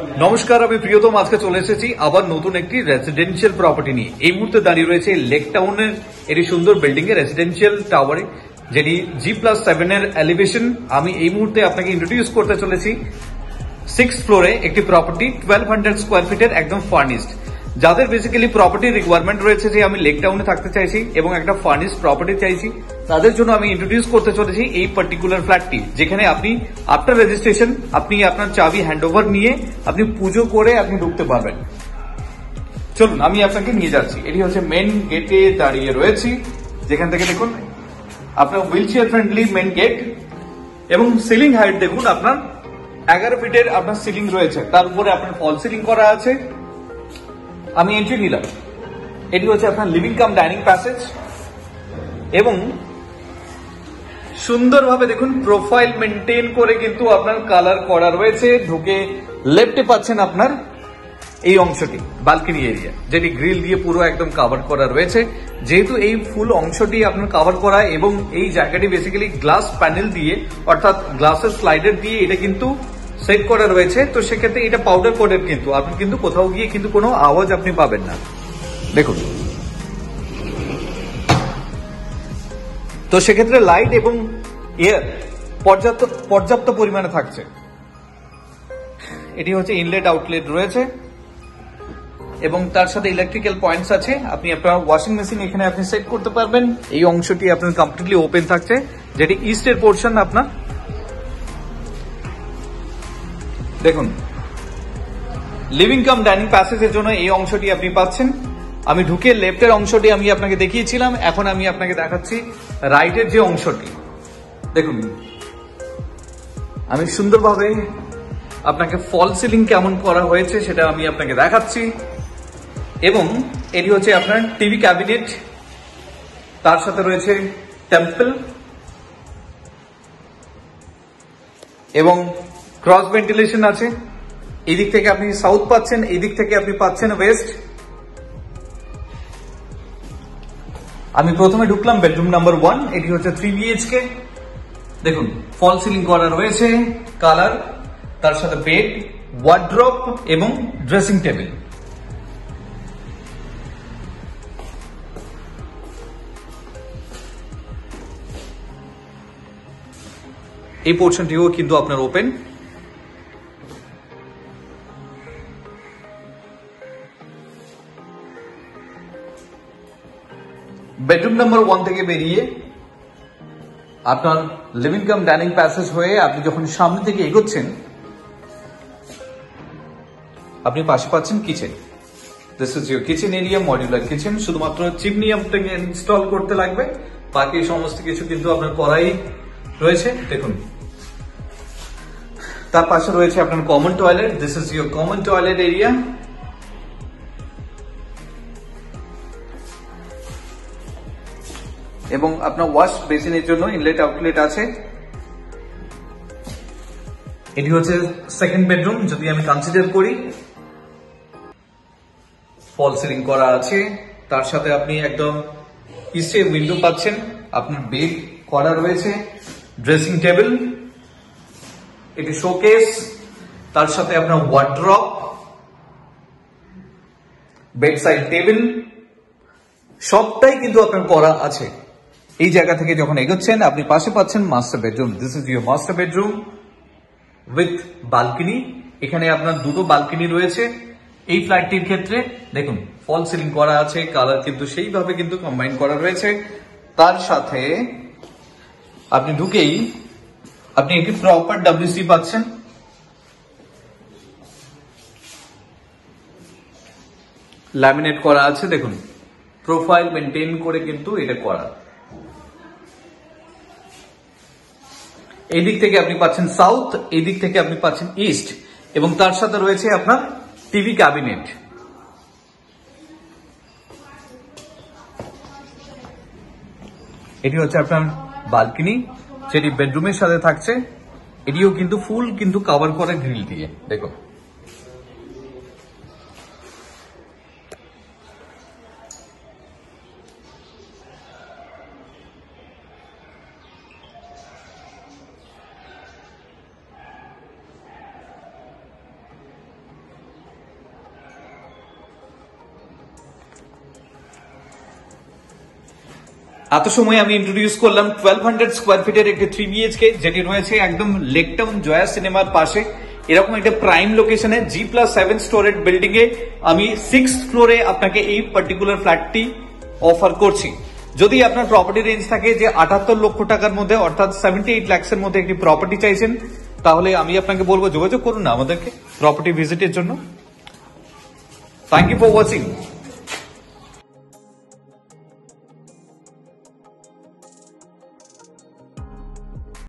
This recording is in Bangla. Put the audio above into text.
নমস্কার, আমি প্রিয়তম আজকে চলে এসেছি আবার নতুন একটি রেসিডেন্সিয়াল প্রপার্টি নিয়ে। এই মুহূর্তে দাঁড়িয়ে রয়েছে লেক টাউনের একটি সুন্দর বিল্ডিং এর রেসিডেন্সিয়াল টাওয়ারে, যেটি G+7 এর এলিভেশন। আমি এই মুহূর্তে আপনাকে ইন্ট্রোডিউস করতে চলেছি 6th ফ্লোরে একটি প্রপার্টি 1200 স্কোয়ার ফিটের একদম ফার্নিশড। যাদের বেসিক্যালি প্রপার্টি রিকোয়ারমেন্ট রয়েছে যে আমি লেক টাউনে থাকতে চাইছি এবং একটা ফার্নিশড প্রপার্টি চাইছি, তাদের জন্য আমি ইন্ট্রোডিউস করতে চলেছি এই পার্টিকুলার ফ্ল্যাটটি, যেখানে আপনি আফটার রেজিস্ট্রেশন আপনি আপনার চাবি হ্যান্ডওভার নিয়ে আপনি পুজো করে আপনি ঢুকতে পারবেন। চলুন আমি আপনাকে নিয়ে যাচ্ছি। এটি হচ্ছে মেন গেটে দাঁড়িয়ে রয়েছি, যেখান থেকে দেখুন আপনার wheelchair friendly main gate এবং সিলিং হাইট দেখুন আপনার 11 ফিটের আপনার সিলিং রয়েছে, তার উপরে আপনার ফল সিলিং করা আছে। আমি এন্ট্রি নিলাম। এটি হচ্ছে আপনার লিভিং কাম ডাইনিং প্যাসেজ এবং সুন্দরভাবে দেখুন প্রোফাইল মেনটেন করে কিন্তু আপনার কালার করা রয়েছে। ঢুকে লেফটে পাচ্ছেন আপনার এই অংশটি বালকনি এরিয়া, যেটি গ্রিল দিয়ে পুরো একদম কভার করা রয়েছে। যেহেতু এই ফুল অংশটি আপনার কভার করা এবং এই জায়গাটি বেসিক্যালি গ্লাস প্যানেল দিয়ে অর্থাৎ গ্লাসের স্লাইডার দিয়ে এটা কিন্তু সেট করা রয়েছে, তো সেক্ষেত্রে এটা পাউডার কোটেড, কিন্তু আপনি কিন্তু কোথাও গিয়ে কিন্তু কোনো আওয়াজ আপনি পাবেন না। দেখুন, তো সেক্ষেত্রে লাইট এবং এয়ার পর্যাপ্ত পরিমাণে থাকছে। এটি হচ্ছে ইনলেট আউটলেট রয়েছে এবং তার সাথে ইলেকট্রিক্যাল পয়েন্টস আছে। আপনি আপনার ওয়াশিং মেশিন এখানে আপনি সেট করতে পারবেন। এই অংশটি আপনার কমপ্লিটলি ওপেন থাকছে, যেটি ইস্টের পোর্শন আপনার। দেখুন, লিভিং কাম ডাইনিং প্যাসেজের জন্য এই অংশটি আপনি পাচ্ছেন। আমি ঢুকে লেফটের অংশটি আমি আপনাকে দেখিয়েছিলাম, এখন আমি আপনাকে দেখাচ্ছি রাইটের যে অংশটি। দেখুন, আমি সুন্দরভাবে আপনাকে ফল সিলিং কেমন করা হয়েছে সেটা আমি আপনাকে দেখাচ্ছি। এবং এটি হচ্ছে আপনার টিভি ক্যাবিনেট, তার সাথে রয়েছে টেম্পল এবং ক্রস ভেন্টিলেশন আছে। এই দিক থেকে আপনি সাউথ পাচ্ছেন, এই দিক থেকে আপনি পাচ্ছেন ওয়েস্ট। আমি প্রথমে ঢুকলাম বেডরুম নাম্বার 1। এটি হচ্ছে 3 BHK। দেখুন, ফল সিলিং করা রয়েছে, কালার, তার সাথে বেড, ওয়ার্ড্রপ এবং ড্রেসিং টেবিল। এই পোর্শনটিও কিন্তু আপনার ওপেন। বেডরুম নাম্বার 1 থেকে বেরিয়ে আপনার লিভিং কাম ডাইনিং প্যাসেজ হয়ে আপনি যখন সামনে থেকে এগোচ্ছেন, আপনি পাশে পাচ্ছেন kitchen. This is your kitchen area, modular kitchen. শুধুমাত্র চিমনি আপনাকে ইনস্টল করতে লাগবে, বাকি সমস্ত কিছু কিন্তু আপনার করাই রয়েছে। দেখুন, তার পাশে রয়েছে আপনার common toilet. This is your common toilet area. এবং আপনার ওয়াশ বেসিনের জন্য ইনলেট আউটলেট আছে। এটি হচ্ছে সেকেন্ড বেডরুম। যদি আমি কনসিডার করি, ফল সিলিং করা আছে, তার সাথে আপনি একদম ইস্টে উইন্ডো পাচ্ছেন। আপনার বেড করা রয়েছে, ড্রেসিং টেবিল, এটি শোকেস, তার সাথে আপনার ওয়ার্ড্রপ, বেড সাইড টেবিল, সবটাই কিন্তু আপনার করা আছে। এই জায়গা থেকে যখন এগোচ্ছেন আপনি পাশে পাচ্ছেন master bedroom. This is your master bedroom with balcony. এখানে আপনার দুটো বালকনি রয়েছে এই ফ্ল্যাটটির ক্ষেত্রে। দেখুন, ফল সিলিং করা আছে, কালার কিন্তু সেইভাবে কিন্তু কম্বাইন করা রয়েছে। তার সাথে আপনি ঢুকেই আপনি একটি প্রপার WC পাচ্ছেন। ল্যামিনেট করা আছে। দেখুন, প্রোফাইল মেনটেন করে কিন্তু এটা করা। এই দিক থেকে আপনি পাচ্ছেন সাউথ, এই দিক থেকে আপনি পাচ্ছেন ইস্ট এবং তার সাথে রয়েছে আপনার টিভি ক্যাবিনেট। এটি হচ্ছে আপনার বালকনি, যেটি বেডরুমের সাথে থাকছে। এটিও কিন্তু ফুল কিন্তু কভার করে গ্রিল দিয়ে। দেখুন, এত সময় আমি ইন্ট্রোডিউস করলাম 1200 স্কোয়ার ফিটের একটি 3 BHK, যেটি রয়েছে একদম লেক টাউন জয়া সিনেমার পাশে। এরকম একটা প্রাইম লোকেশনে G+7 স্টোরেড বিল্ডিং এ আমি 6th ফ্লোরে আপনাকে এই পার্টিকুলার ফ্ল্যাটটি অফার করছি। যদি আপনার প্রপার্টি রেঞ্জ থাকে যে 78 লক্ষ টাকার মধ্যে, অর্থাৎ 78 লাখসের মধ্যে একটি প্রপার্টি চাইছেন, তাহলে আমি আপনাকে বলবো যোগাযোগ করুন না আমাদেরকে প্রপার্টি ভিজিটের জন্য। Thank you for watching.